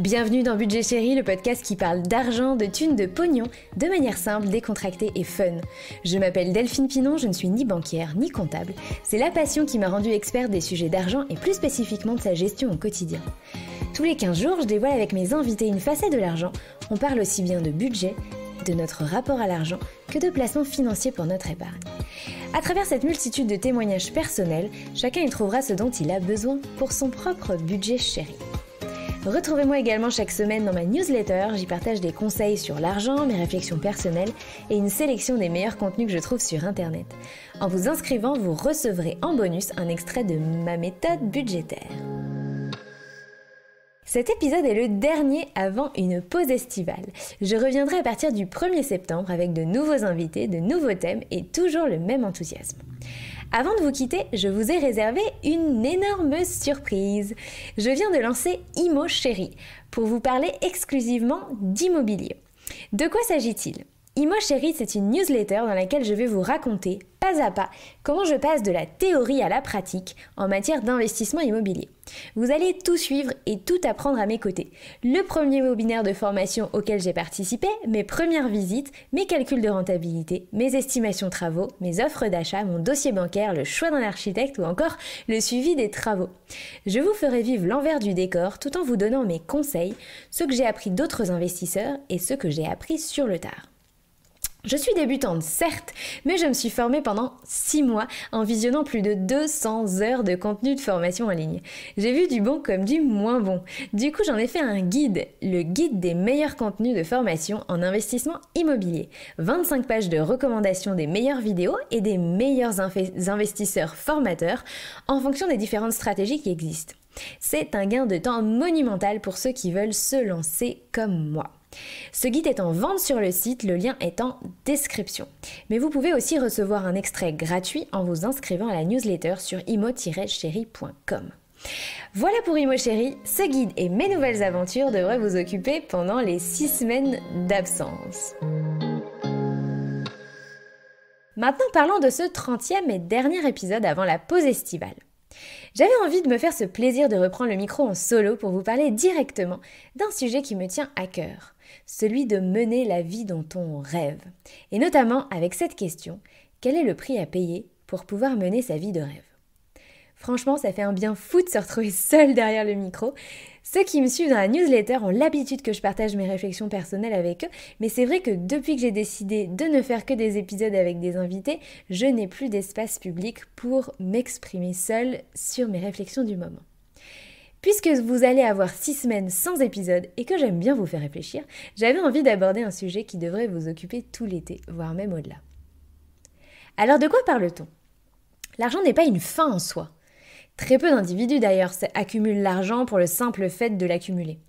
Bienvenue dans Budget Chéri, le podcast qui parle d'argent, de thunes, de pognon, de manière simple, décontractée et fun. Je m'appelle Delphine Pinon, je ne suis ni banquière ni comptable. C'est la passion qui m'a rendue experte des sujets d'argent et plus spécifiquement de sa gestion au quotidien. Tous les 15 jours, je dévoile avec mes invités une facette de l'argent. On parle aussi bien de budget, de notre rapport à l'argent, que de placements financiers pour notre épargne. À travers cette multitude de témoignages personnels, chacun y trouvera ce dont il a besoin pour son propre budget chéri. Retrouvez-moi également chaque semaine dans ma newsletter, j'y partage des conseils sur l'argent, mes réflexions personnelles et une sélection des meilleurs contenus que je trouve sur internet. En vous inscrivant, vous recevrez en bonus un extrait de ma méthode budgétaire. Cet épisode est le dernier avant une pause estivale. Je reviendrai à partir du 1er septembre avec de nouveaux invités, de nouveaux thèmes et toujours le même enthousiasme. Avant de vous quitter, je vous ai réservé une énorme surprise. Je viens de lancer Imo Chéri pour vous parler exclusivement d'immobilier. De quoi s'agit-il ? Imo Chéri, c'est une newsletter dans laquelle je vais vous raconter, pas à pas, comment je passe de la théorie à la pratique en matière d'investissement immobilier. Vous allez tout suivre et tout apprendre à mes côtés. Le premier webinaire de formation auquel j'ai participé, mes premières visites, mes calculs de rentabilité, mes estimations travaux, mes offres d'achat, mon dossier bancaire, le choix d'un architecte ou encore le suivi des travaux. Je vous ferai vivre l'envers du décor tout en vous donnant mes conseils, ceux que j'ai appris d'autres investisseurs et ceux que j'ai appris sur le tard. Je suis débutante, certes, mais je me suis formée pendant 6 mois en visionnant plus de 200 heures de contenu de formation en ligne. J'ai vu du bon comme du moins bon. Du coup, j'en ai fait un guide, le guide des meilleurs contenus de formation en investissement immobilier. 25 pages de recommandations des meilleures vidéos et des meilleurs investisseurs formateurs en fonction des différentes stratégies qui existent. C'est un gain de temps monumental pour ceux qui veulent se lancer comme moi. Ce guide est en vente sur le site, le lien est en description. Mais vous pouvez aussi recevoir un extrait gratuit en vous inscrivant à la newsletter sur imo-chéri.com. Voilà pour Imo Chéri, ce guide et mes nouvelles aventures devraient vous occuper pendant les 6 semaines d'absence. Maintenant parlons de ce 30e et dernier épisode avant la pause estivale. J'avais envie de me faire ce plaisir de reprendre le micro en solo pour vous parler directement d'un sujet qui me tient à cœur, celui de mener la vie dont on rêve. Et notamment avec cette question, quel est le prix à payer pour pouvoir mener sa vie de rêve ? Franchement, ça fait un bien fou de se retrouver seul derrière le micro. Ceux qui me suivent dans la newsletter ont l'habitude que je partage mes réflexions personnelles avec eux, mais c'est vrai que depuis que j'ai décidé de ne faire que des épisodes avec des invités, je n'ai plus d'espace public pour m'exprimer seule sur mes réflexions du moment. Puisque vous allez avoir 6 semaines sans épisode et que j'aime bien vous faire réfléchir, j'avais envie d'aborder un sujet qui devrait vous occuper tout l'été, voire même au-delà. Alors de quoi parle-t-on ? L'argent n'est pas une fin en soi. Très peu d'individus d'ailleurs accumulent l'argent pour le simple fait de l'accumuler.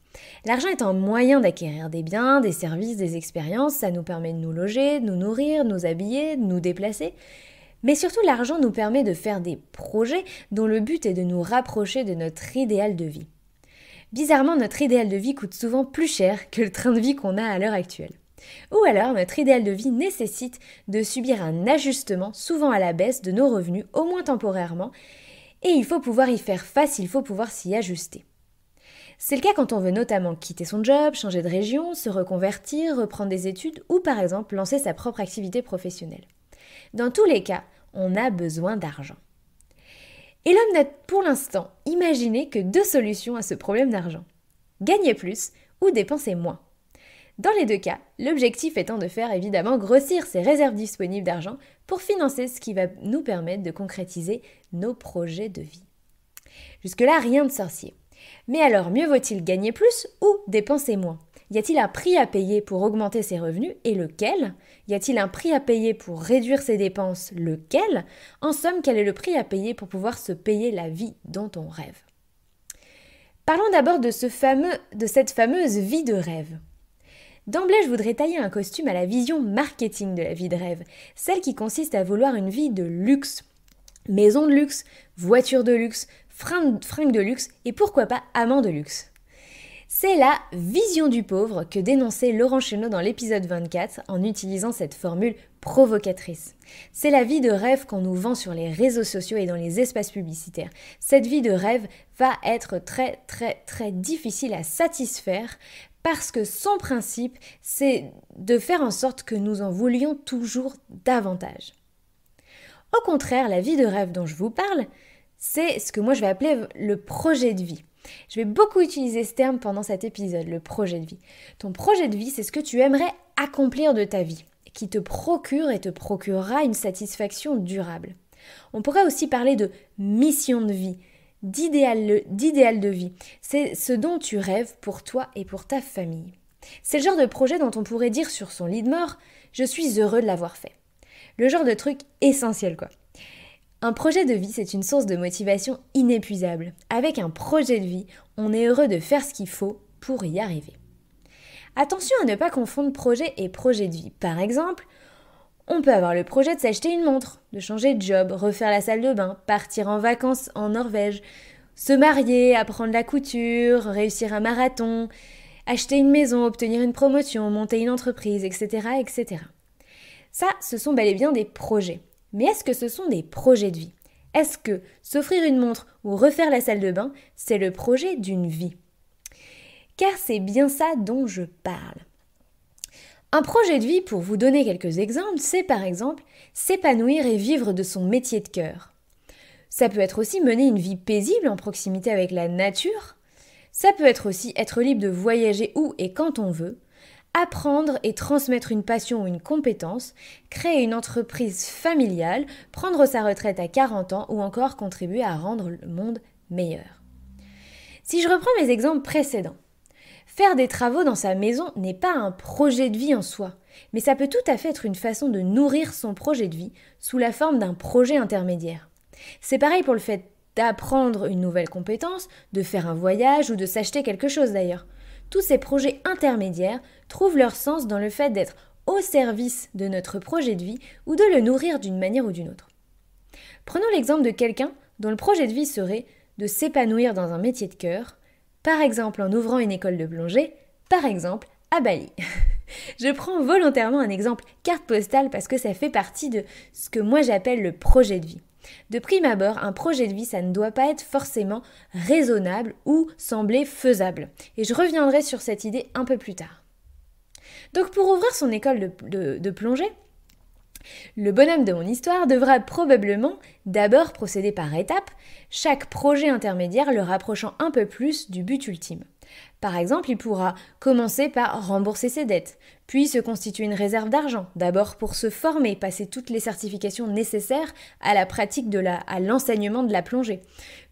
L'argent est un moyen d'acquérir des biens, des services, des expériences, ça nous permet de nous loger, de nous nourrir, de nous habiller, de nous déplacer. Mais surtout l'argent nous permet de faire des projets dont le but est de nous rapprocher de notre idéal de vie. Bizarrement, notre idéal de vie coûte souvent plus cher que le train de vie qu'on a à l'heure actuelle. Ou alors, notre idéal de vie nécessite de subir un ajustement, souvent à la baisse, de nos revenus, au moins temporairement, et il faut pouvoir y faire face, il faut pouvoir s'y ajuster. C'est le cas quand on veut notamment quitter son job, changer de région, se reconvertir, reprendre des études ou par exemple lancer sa propre activité professionnelle. Dans tous les cas, on a besoin d'argent. Et l'homme n'a pour l'instant imaginé que 2 solutions à ce problème d'argent. Gagner plus ou dépenser moins. Dans les 2 cas, l'objectif étant de faire évidemment grossir ses réserves disponibles d'argent pour financer ce qui va nous permettre de concrétiser nos projets de vie. Jusque-là, rien de sorcier. Mais alors, mieux vaut-il gagner plus ou dépenser moins ? Y a-t-il un prix à payer pour augmenter ses revenus et lequel ? Y a-t-il un prix à payer pour réduire ses dépenses ? Lequel ? En somme, quel est le prix à payer pour pouvoir se payer la vie dont on rêve ? Parlons d'abord de cette fameuse vie de rêve. D'emblée, je voudrais tailler un costume à la vision marketing de la vie de rêve, celle qui consiste à vouloir une vie de luxe. Maison de luxe, voiture de luxe, fringues de luxe et pourquoi pas amant de luxe. C'est la vision du pauvre que dénonçait Laurent Chénaud dans l'épisode 24 en utilisant cette formule provocatrice. C'est la vie de rêve qu'on nous vend sur les réseaux sociaux et dans les espaces publicitaires. Cette vie de rêve va être très très très difficile à satisfaire parce que son principe, c'est de faire en sorte que nous en voulions toujours davantage. Au contraire, la vie de rêve dont je vous parle, c'est ce que moi je vais appeler le projet de vie. Je vais beaucoup utiliser ce terme pendant cet épisode, le projet de vie. Ton projet de vie, c'est ce que tu aimerais accomplir de ta vie, qui te procure et te procurera une satisfaction durable. On pourrait aussi parler de mission de vie, d'idéal de vie. C'est ce dont tu rêves pour toi et pour ta famille. C'est le genre de projet dont on pourrait dire sur son lit de mort « Je suis heureux de l'avoir fait ». Le genre de truc essentiel quoi. Un projet de vie, c'est une source de motivation inépuisable. Avec un projet de vie, on est heureux de faire ce qu'il faut pour y arriver. Attention à ne pas confondre projet et projet de vie. Par exemple, on peut avoir le projet de s'acheter une montre, de changer de job, refaire la salle de bain, partir en vacances en Norvège, se marier, apprendre la couture, réussir un marathon, acheter une maison, obtenir une promotion, monter une entreprise, etc., etc. Ça, ce sont bel et bien des projets. Mais est-ce que ce sont des projets de vie ? Est-ce que s'offrir une montre ou refaire la salle de bain, c'est le projet d'une vie ? Car c'est bien ça dont je parle. Un projet de vie, pour vous donner quelques exemples, c'est par exemple s'épanouir et vivre de son métier de cœur. Ça peut être aussi mener une vie paisible en proximité avec la nature. Ça peut être aussi être libre de voyager où et quand on veut. Apprendre et transmettre une passion ou une compétence, créer une entreprise familiale, prendre sa retraite à 40 ans ou encore contribuer à rendre le monde meilleur. Si je reprends mes exemples précédents, faire des travaux dans sa maison n'est pas un projet de vie en soi, mais ça peut tout à fait être une façon de nourrir son projet de vie sous la forme d'un projet intermédiaire. C'est pareil pour le fait d'apprendre une nouvelle compétence, de faire un voyage ou de s'acheter quelque chose d'ailleurs. Tous ces projets intermédiaires trouvent leur sens dans le fait d'être au service de notre projet de vie ou de le nourrir d'une manière ou d'une autre. Prenons l'exemple de quelqu'un dont le projet de vie serait de s'épanouir dans un métier de cœur, par exemple en ouvrant une école de plongée, par exemple à Bali. Je prends volontairement un exemple carte postale parce que ça fait partie de ce que moi j'appelle le projet de vie. De prime abord, un projet de vie, ça ne doit pas être forcément raisonnable ou sembler faisable. Et je reviendrai sur cette idée un peu plus tard. Donc pour ouvrir son école de plongée, le bonhomme de mon histoire devra probablement d'abord procéder par étapes, chaque projet intermédiaire le rapprochant un peu plus du but ultime. Par exemple, il pourra commencer par rembourser ses dettes, puis se constituer une réserve d'argent, d'abord pour se former, passer toutes les certifications nécessaires à la pratique à l'enseignement de la plongée,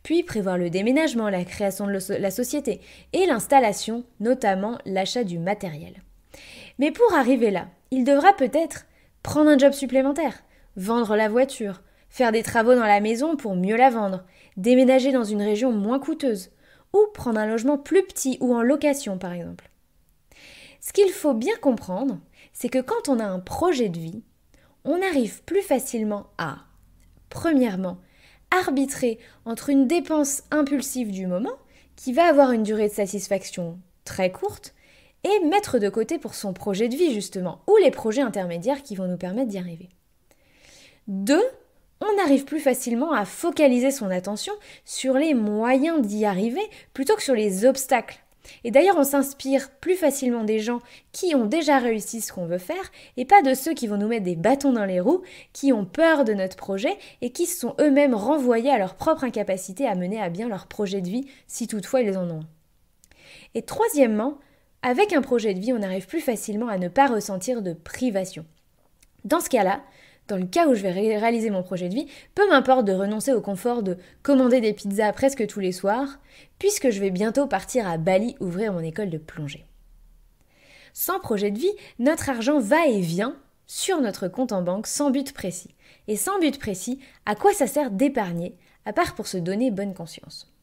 puis prévoir le déménagement, la création de la société et l'installation, notamment l'achat du matériel. Mais pour arriver là, il devra peut-être prendre un job supplémentaire, vendre la voiture, faire des travaux dans la maison pour mieux la vendre, déménager dans une région moins coûteuse, ou prendre un logement plus petit ou en location par exemple. Ce qu'il faut bien comprendre, c'est que quand on a un projet de vie, on arrive plus facilement à, premièrement, arbitrer entre une dépense impulsive du moment, qui va avoir une durée de satisfaction très courte, et mettre de côté pour son projet de vie justement, ou les projets intermédiaires qui vont nous permettre d'y arriver. 2. On arrive plus facilement à focaliser son attention sur les moyens d'y arriver plutôt que sur les obstacles. Et d'ailleurs, on s'inspire plus facilement des gens qui ont déjà réussi ce qu'on veut faire et pas de ceux qui vont nous mettre des bâtons dans les roues, qui ont peur de notre projet et qui se sont eux-mêmes renvoyés à leur propre incapacité à mener à bien leur projet de vie, si toutefois ils en ont un. Et troisièmement, avec un projet de vie, on arrive plus facilement à ne pas ressentir de privation. Dans ce cas-là, dans le cas où je vais réaliser mon projet de vie, peu m'importe de renoncer au confort de commander des pizzas presque tous les soirs, puisque je vais bientôt partir à Bali ouvrir mon école de plongée. Sans projet de vie, notre argent va et vient sur notre compte en banque sans but précis. Et sans but précis, à quoi ça sert d'épargner, à part pour se donner bonne conscience ?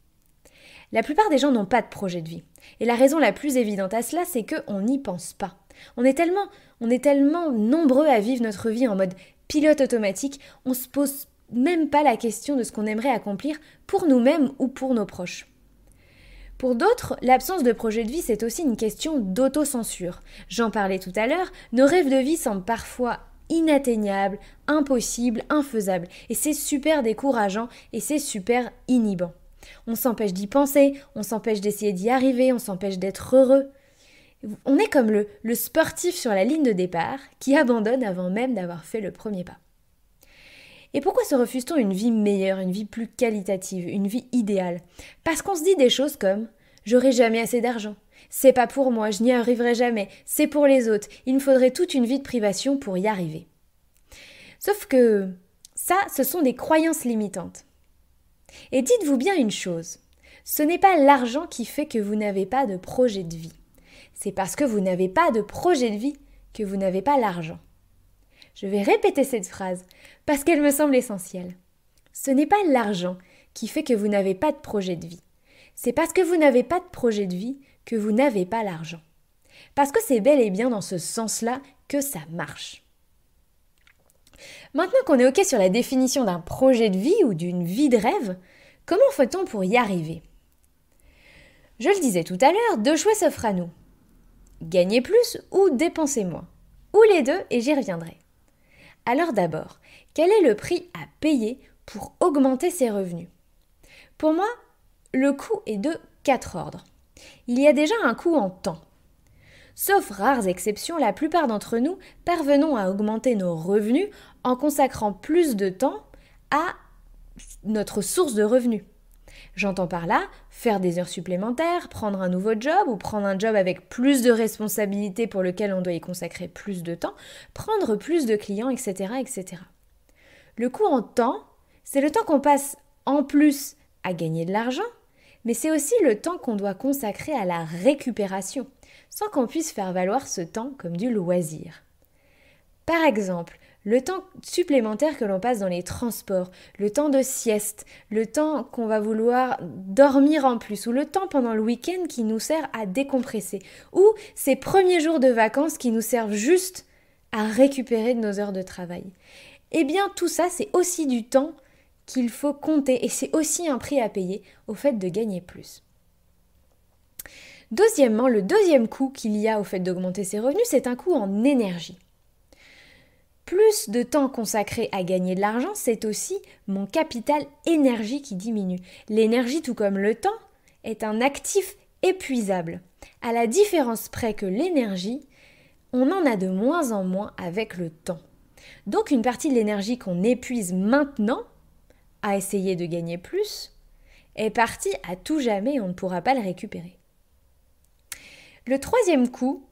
La plupart des gens n'ont pas de projet de vie. Et la raison la plus évidente à cela, c'est qu'on n'y pense pas. On est tellement nombreux à vivre notre vie en mode pilote automatique, on ne se pose même pas la question de ce qu'on aimerait accomplir pour nous-mêmes ou pour nos proches. Pour d'autres, l'absence de projet de vie, c'est aussi une question d'autocensure. J'en parlais tout à l'heure, nos rêves de vie semblent parfois inatteignable, impossible, infaisable. Et c'est super décourageant et c'est super inhibant. On s'empêche d'y penser, on s'empêche d'essayer d'y arriver, on s'empêche d'être heureux. On est comme le sportif sur la ligne de départ qui abandonne avant même d'avoir fait le premier pas. Et pourquoi se refuse-t-on une vie meilleure, une vie plus qualitative, une vie idéale? Parce qu'on se dit des choses comme « j'aurai jamais assez d'argent »,« c'est pas pour moi, je n'y arriverai jamais, c'est pour les autres, il me faudrait toute une vie de privation pour y arriver ». Sauf que ça, ce sont des croyances limitantes. Et dites-vous bien une chose, ce n'est pas l'argent qui fait que vous n'avez pas de projet de vie. C'est parce que vous n'avez pas de projet de vie que vous n'avez pas l'argent. Je vais répéter cette phrase parce qu'elle me semble essentielle. Ce n'est pas l'argent qui fait que vous n'avez pas de projet de vie. C'est parce que vous n'avez pas de projet de vie que vous n'avez pas l'argent. Parce que c'est bel et bien dans ce sens-là que ça marche. Maintenant qu'on est OK sur la définition d'un projet de vie ou d'une vie de rêve, comment fait-on pour y arriver? Je le disais tout à l'heure, 2 choix s'offrent à nous. Gagner plus ou dépenser moins. Ou les deux, et j'y reviendrai. Alors d'abord, quel est le prix à payer pour augmenter ses revenus? Pour moi, le coût est de 4 ordres. Il y a déjà un coût en temps. Sauf rares exceptions, la plupart d'entre nous parvenons à augmenter nos revenus en consacrant plus de temps à notre source de revenus. J'entends par là faire des heures supplémentaires, prendre un nouveau job ou prendre un job avec plus de responsabilités pour lequel on doit y consacrer plus de temps, prendre plus de clients, etc., etc. Le coût en temps, c'est le temps qu'on passe en plus à gagner de l'argent, mais c'est aussi le temps qu'on doit consacrer à la récupération, sans qu'on puisse faire valoir ce temps comme du loisir. Par exemple, le temps supplémentaire que l'on passe dans les transports, le temps de sieste, le temps qu'on va vouloir dormir en plus, ou le temps pendant le week-end qui nous sert à décompresser, ou ces premiers jours de vacances qui nous servent juste à récupérer de nos heures de travail. Eh bien, tout ça, c'est aussi du temps qu'il faut compter et c'est aussi un prix à payer au fait de gagner plus. Deuxièmement, le deuxième coût qu'il y a au fait d'augmenter ses revenus, c'est un coût en énergie. Plus de temps consacré à gagner de l'argent, c'est aussi mon capital énergie qui diminue. L'énergie, tout comme le temps, est un actif épuisable. À la différence près que l'énergie, on en a de moins en moins avec le temps. Donc une partie de l'énergie qu'on épuise maintenant à essayer de gagner plus est partie à tout jamais et on ne pourra pas le récupérer. Le troisième coût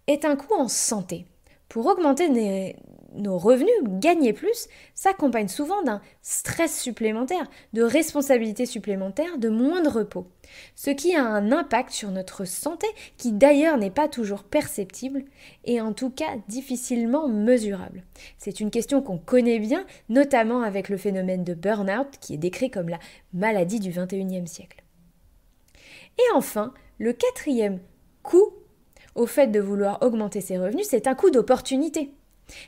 est un coût en santé. Pour augmenter nos revenus, gagner plus, s'accompagne souvent d'un stress supplémentaire, de responsabilités supplémentaires, de moins de repos. Ce qui a un impact sur notre santé qui d'ailleurs n'est pas toujours perceptible et en tout cas difficilement mesurable. C'est une question qu'on connaît bien, notamment avec le phénomène de burn-out qui est décrit comme la maladie du XXIe siècle. Et enfin, le quatrième coût au fait de vouloir augmenter ses revenus, c'est un coût d'opportunité.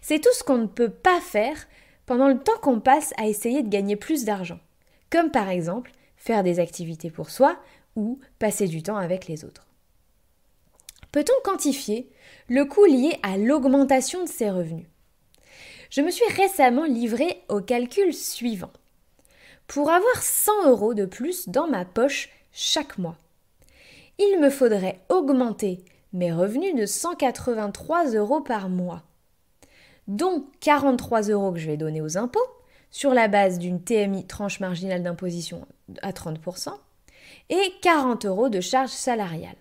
C'est tout ce qu'on ne peut pas faire pendant le temps qu'on passe à essayer de gagner plus d'argent. Comme par exemple, faire des activités pour soi ou passer du temps avec les autres. Peut-on quantifier le coût lié à l'augmentation de ses revenus? Je me suis récemment livrée au calcul suivant. Pour avoir 100 € de plus dans ma poche chaque mois, il me faudrait augmenter mes revenus de 183 € par mois, dont 43 € que je vais donner aux impôts, sur la base d'une TMI, tranche marginale d'imposition à 30%, et 40 € de charges salariales.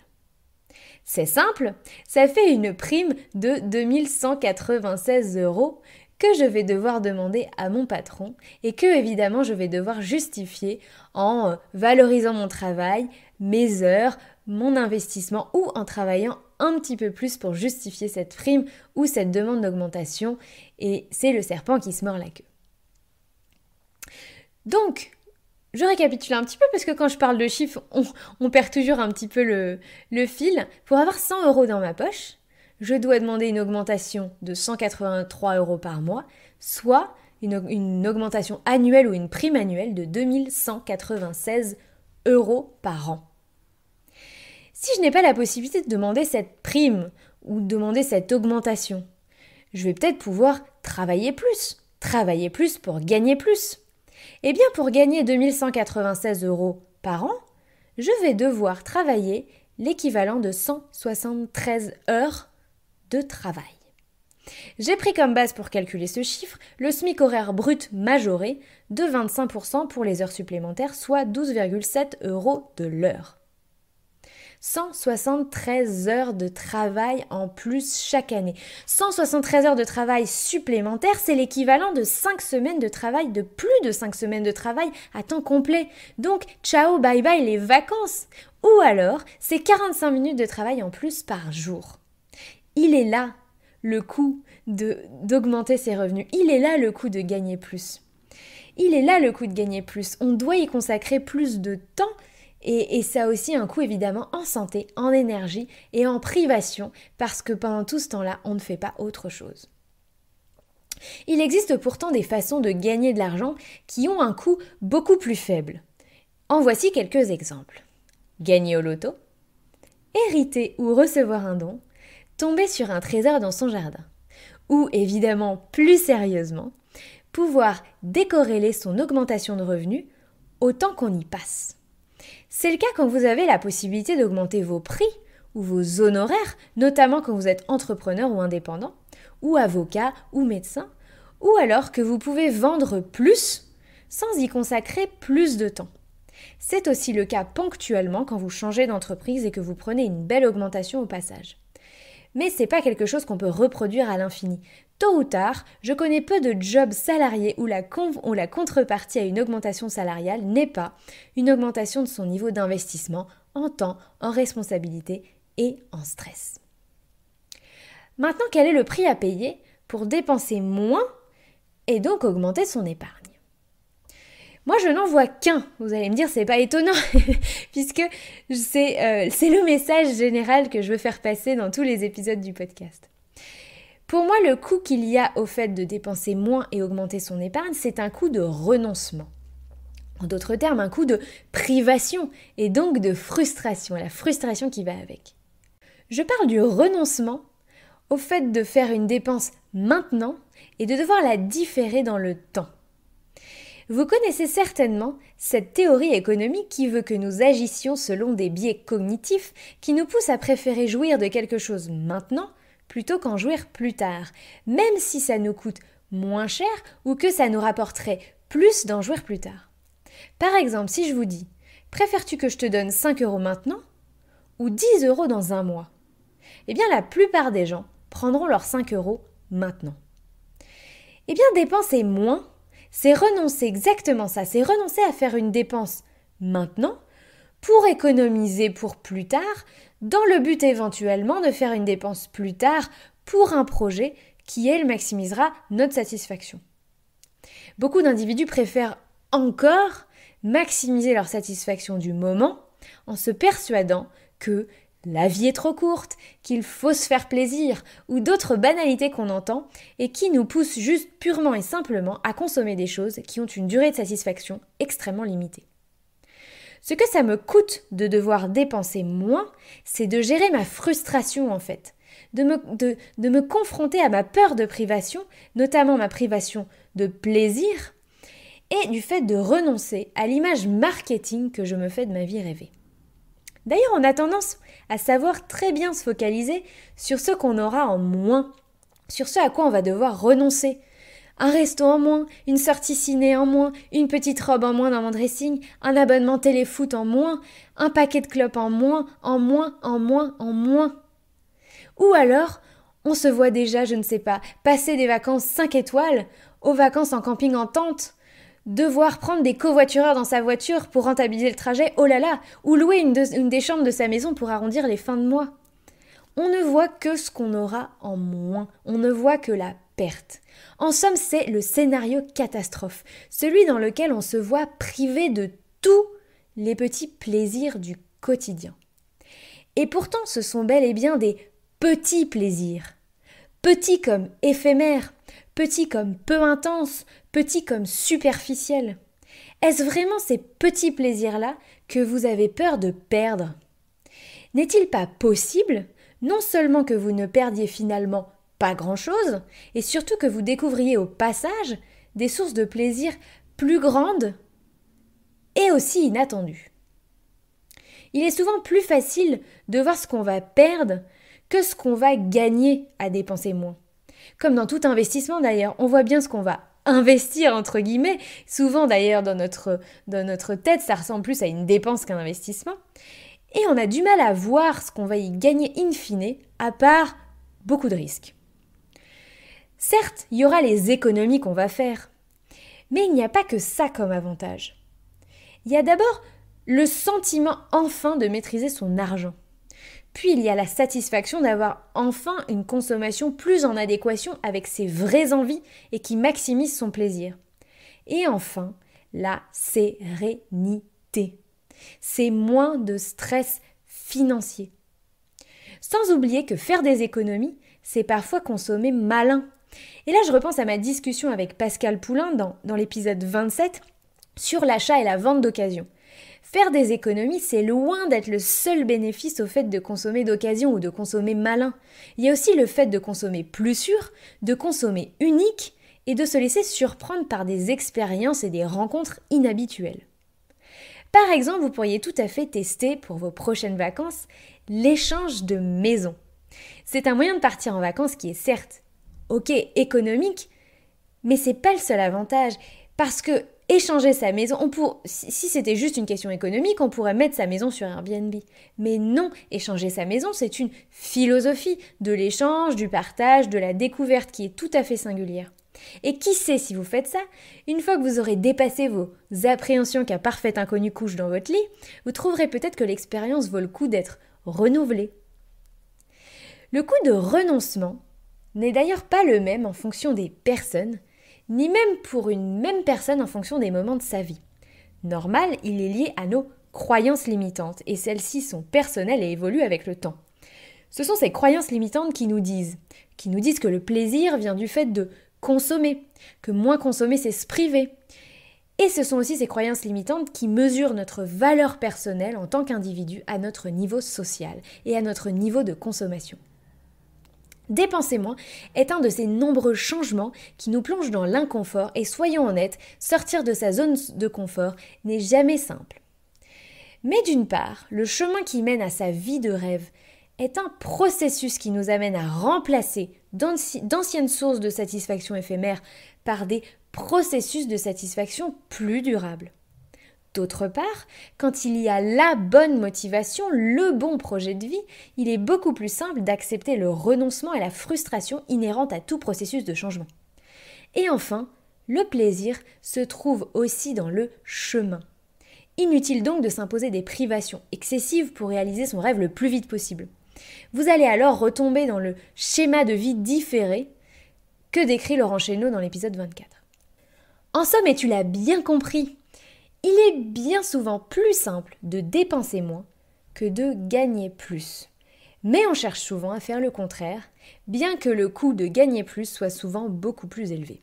C'est simple, ça fait une prime de 2196 € que je vais devoir demander à mon patron et que évidemment je vais devoir justifier en valorisant mon travail, mes heures, mon investissement ou en travaillant un petit peu plus pour justifier cette prime ou cette demande d'augmentation et c'est le serpent qui se mord la queue. Donc, je récapitule un petit peu parce que quand je parle de chiffres, on perd toujours un petit peu le fil. Pour avoir 100 € dans ma poche, je dois demander une augmentation de 183 € par mois, soit une augmentation annuelle ou une prime annuelle de 2196 € par an. Si je n'ai pas la possibilité de demander cette prime ou de demander cette augmentation, Je vais peut-être pouvoir travailler plus pour gagner plus. Eh bien, pour gagner 2196 € par an, je vais devoir travailler l'équivalent de 173 heures de travail. J'ai pris comme base pour calculer ce chiffre le SMIC horaire brut majoré de 25% pour les heures supplémentaires, soit 12,7 € de l'heure. 173 heures de travail en plus chaque année. 173 heures de travail supplémentaires, c'est l'équivalent de 5 semaines de travail, de plus de 5 semaines de travail à temps complet. Donc, ciao, bye bye les vacances. Ou alors, c'est 45 minutes de travail en plus par jour. Il est là le coût d'augmenter ses revenus. Il est là le coût de gagner plus. On doit y consacrer plus de temps et ça a aussi un coût évidemment en santé, en énergie et en privation parce que pendant tout ce temps-là, on ne fait pas autre chose. Il existe pourtant des façons de gagner de l'argent qui ont un coût beaucoup plus faible. En voici quelques exemples. Gagner au loto, hériter ou recevoir un don, tomber sur un trésor dans son jardin. Ou évidemment, plus sérieusement, pouvoir décorréler son augmentation de revenus autant qu'on y passe. C'est le cas quand vous avez la possibilité d'augmenter vos prix ou vos honoraires, notamment quand vous êtes entrepreneur ou indépendant, ou avocat ou médecin, ou alors que vous pouvez vendre plus sans y consacrer plus de temps. C'est aussi le cas ponctuellement quand vous changez d'entreprise et que vous prenez une belle augmentation au passage. Mais c'est pas quelque chose qu'on peut reproduire à l'infini. Tôt ou tard, je connais peu de jobs salariés où la contrepartie à une augmentation salariale n'est pas une augmentation de son niveau d'investissement en temps, en responsabilité et en stress. Maintenant, quel est le prix à payer pour dépenser moins et donc augmenter son épargne ? Moi, je n'en vois qu'un. Vous allez me dire, c'est pas étonnant, puisque c'est le message général que je veux faire passer dans tous les épisodes du podcast. Pour moi, le coût qu'il y a au fait de dépenser moins et augmenter son épargne, c'est un coût de renoncement. En d'autres termes, un coût de privation et donc de frustration, la frustration qui va avec. Je parle du renoncement au fait de faire une dépense maintenant et de devoir la différer dans le temps. Vous connaissez certainement cette théorie économique qui veut que nous agissions selon des biais cognitifs qui nous poussent à préférer jouir de quelque chose maintenant plutôt qu'en jouir plus tard, même si ça nous coûte moins cher ou que ça nous rapporterait plus d'en jouir plus tard. Par exemple, si je vous dis « Préfères-tu que je te donne 5 € maintenant ou 10 € dans un mois ?» Eh bien, la plupart des gens prendront leurs 5 € maintenant. Eh bien, dépenser moins, c'est renoncer exactement ça, c'est renoncer à faire une dépense maintenant pour économiser pour plus tard, dans le but éventuellement de faire une dépense plus tard pour un projet qui, elle, maximisera notre satisfaction. Beaucoup d'individus préfèrent encore maximiser leur satisfaction du moment en se persuadant que la vie est trop courte, qu'il faut se faire plaisir ou d'autres banalités qu'on entend et qui nous poussent juste purement et simplement à consommer des choses qui ont une durée de satisfaction extrêmement limitée. Ce que ça me coûte de devoir dépenser moins, c'est de gérer ma frustration en fait, de me confronter à ma peur de privation, notamment ma privation de plaisir et du fait de renoncer à l'image marketing que je me fais de ma vie rêvée. D'ailleurs, on a tendance à savoir très bien se focaliser sur ce qu'on aura en moins, sur ce à quoi on va devoir renoncer. Un resto en moins, une sortie ciné en moins, une petite robe en moins dans mon dressing, un abonnement téléfoot en moins, un paquet de clopes en moins. Ou alors, on se voit déjà, je ne sais pas, passer des vacances 5 étoiles aux vacances en camping en tente, devoir prendre des covoitureurs dans sa voiture pour rentabiliser le trajet, oh là là, ou louer une des chambres de sa maison pour arrondir les fins de mois. On ne voit que ce qu'on aura en moins, on ne voit que la perte. En somme, c'est le scénario catastrophe, celui dans lequel on se voit privé de tous les petits plaisirs du quotidien. Et pourtant, ce sont bel et bien des petits plaisirs. Petits comme éphémères, petits comme peu intenses, petits comme superficiels. Est-ce vraiment ces petits plaisirs-là que vous avez peur de perdre ? N'est-il pas possible, non seulement que vous ne perdiez finalement pas grand-chose, et surtout que vous découvriez au passage des sources de plaisir plus grandes et aussi inattendues. Il est souvent plus facile de voir ce qu'on va perdre que ce qu'on va gagner à dépenser moins. Comme dans tout investissement d'ailleurs, on voit bien ce qu'on va investir entre guillemets. Souvent d'ailleurs dans notre tête, ça ressemble plus à une dépense qu'un investissement. Et on a du mal à voir ce qu'on va y gagner in fine, à part beaucoup de risques. Certes, il y aura les économies qu'on va faire, mais il n'y a pas que ça comme avantage. Il y a d'abord le sentiment enfin de maîtriser son argent. Puis il y a la satisfaction d'avoir enfin une consommation plus en adéquation avec ses vraies envies et qui maximise son plaisir. Et enfin, la sérénité. C'est moins de stress financier. Sans oublier que faire des économies, c'est parfois consommer malin. Et là, je repense à ma discussion avec Pascal Poulain dans l'épisode 27 sur l'achat et la vente d'occasion. Faire des économies, c'est loin d'être le seul bénéfice au fait de consommer d'occasion ou de consommer malin. Il y a aussi le fait de consommer plus sûr, de consommer unique et de se laisser surprendre par des expériences et des rencontres inhabituelles. Par exemple, vous pourriez tout à fait tester pour vos prochaines vacances l'échange de maisons. C'est un moyen de partir en vacances qui est certes, économique, mais c'est pas le seul avantage parce que échanger sa maison, si c'était juste une question économique, on pourrait mettre sa maison sur Airbnb. Mais non, échanger sa maison, c'est une philosophie de l'échange, du partage, de la découverte qui est tout à fait singulière. Et qui sait si vous faites ça, une fois que vous aurez dépassé vos appréhensions qu'un parfait inconnu couche dans votre lit, vous trouverez peut-être que l'expérience vaut le coup d'être renouvelée. Le coût de renoncement n'est d'ailleurs pas le même en fonction des personnes, ni même pour une même personne en fonction des moments de sa vie. Normal, il est lié à nos croyances limitantes, et celles-ci sont personnelles et évoluent avec le temps. Ce sont ces croyances limitantes qui nous disent que le plaisir vient du fait de consommer, que moins consommer c'est se priver. Et ce sont aussi ces croyances limitantes qui mesurent notre valeur personnelle en tant qu'individu à notre niveau social et à notre niveau de consommation. Dépenser moins est un de ces nombreux changements qui nous plongent dans l'inconfort et soyons honnêtes, sortir de sa zone de confort n'est jamais simple. Mais d'une part, le chemin qui mène à sa vie de rêve est un processus qui nous amène à remplacer d'anciennes sources de satisfaction éphémères par des processus de satisfaction plus durables. D'autre part, quand il y a la bonne motivation, le bon projet de vie, il est beaucoup plus simple d'accepter le renoncement et la frustration inhérente à tout processus de changement. Et enfin, le plaisir se trouve aussi dans le chemin. Inutile donc de s'imposer des privations excessives pour réaliser son rêve le plus vite possible. Vous allez alors retomber dans le schéma de vie différé que décrit Laurent Chéneau dans l'épisode 24. En somme, et tu l'as bien compris, il est bien souvent plus simple de dépenser moins que de gagner plus. Mais on cherche souvent à faire le contraire, bien que le coût de gagner plus soit souvent beaucoup plus élevé.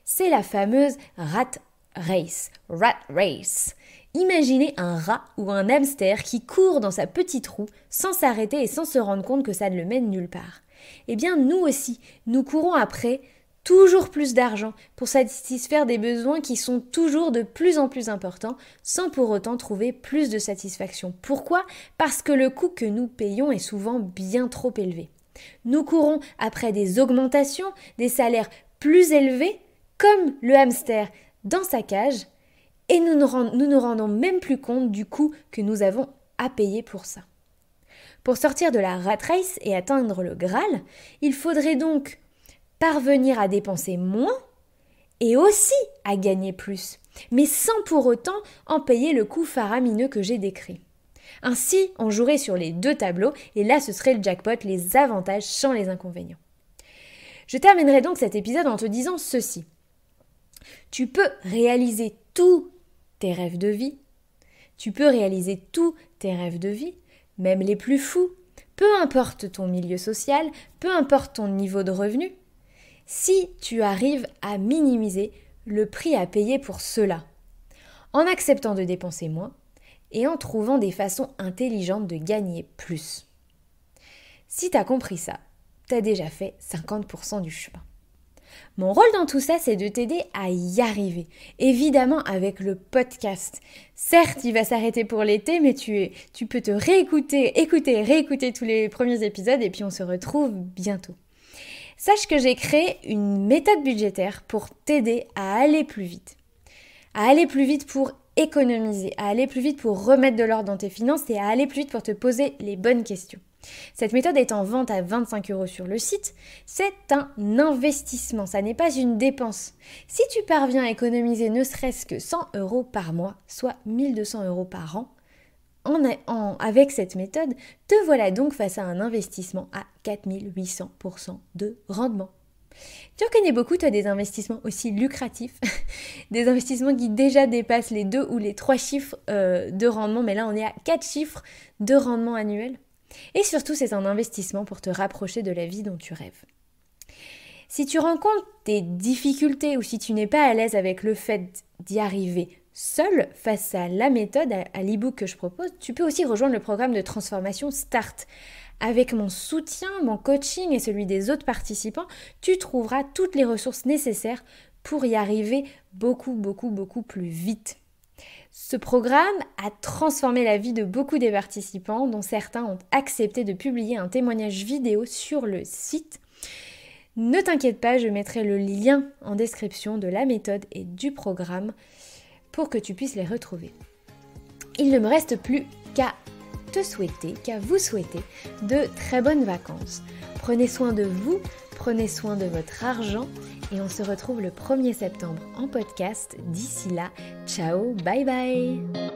C'est la fameuse rat race. Imaginez un rat ou un hamster qui court dans sa petite roue sans s'arrêter et sans se rendre compte que ça ne le mène nulle part. Eh bien, nous aussi, nous courons après toujours plus d'argent pour satisfaire des besoins qui sont toujours de plus en plus importants sans pour autant trouver plus de satisfaction. Pourquoi ? Parce que le coût que nous payons est souvent bien trop élevé. Nous courons après des augmentations, des salaires plus élevés, comme le hamster dans sa cage, et nous nous rendons même plus compte du coût que nous avons à payer pour ça. Pour sortir de la rat race et atteindre le Graal, il faudrait donc parvenir à dépenser moins et aussi à gagner plus, mais sans pour autant en payer le coût faramineux que j'ai décrit. Ainsi, on jouerait sur les deux tableaux et là ce serait le jackpot, les avantages sans les inconvénients. Je terminerai donc cet épisode en te disant ceci. Tu peux réaliser tous tes rêves de vie, même les plus fous, peu importe ton milieu social, peu importe ton niveau de revenu, si tu arrives à minimiser le prix à payer pour cela, en acceptant de dépenser moins et en trouvant des façons intelligentes de gagner plus. Si tu as compris ça, tu as déjà fait 50% du chemin. Mon rôle dans tout ça, c'est de t'aider à y arriver. Évidemment avec le podcast. Certes, il va s'arrêter pour l'été, mais tu peux te réécouter tous les premiers épisodes et puis on se retrouve bientôt. Sache que j'ai créé une méthode budgétaire pour t'aider à aller plus vite. À aller plus vite pour économiser, à aller plus vite pour remettre de l'ordre dans tes finances et à aller plus vite pour te poser les bonnes questions. Cette méthode est en vente à 25 € sur le site. C'est un investissement, ça n'est pas une dépense. Si tu parviens à économiser ne serait-ce que 100 € par mois, soit 1200 € par an, avec cette méthode, te voilà donc face à un investissement à 4800% de rendement. Tu en connais beaucoup, toi, des investissements aussi lucratifs, des investissements qui déjà dépassent les 2 ou les 3 chiffres de rendement, mais là on est à 4 chiffres de rendement annuel. Et surtout, c'est un investissement pour te rapprocher de la vie dont tu rêves. Si tu rencontres des difficultés ou si tu n'es pas à l'aise avec le fait d'y arriver seul face à la méthode, à l'e-book que je propose, tu peux aussi rejoindre le programme de transformation Start. Avec mon soutien, mon coaching et celui des autres participants, tu trouveras toutes les ressources nécessaires pour y arriver beaucoup plus vite. Ce programme a transformé la vie de beaucoup des participants, dont certains ont accepté de publier un témoignage vidéo sur le site. Ne t'inquiète pas, je mettrai le lien en description de la méthode et du programme pour que tu puisses les retrouver. Il ne me reste plus qu'à vous souhaiter de très bonnes vacances. Prenez soin de vous, prenez soin de votre argent et on se retrouve le 1er septembre en podcast. D'ici là, ciao, bye bye!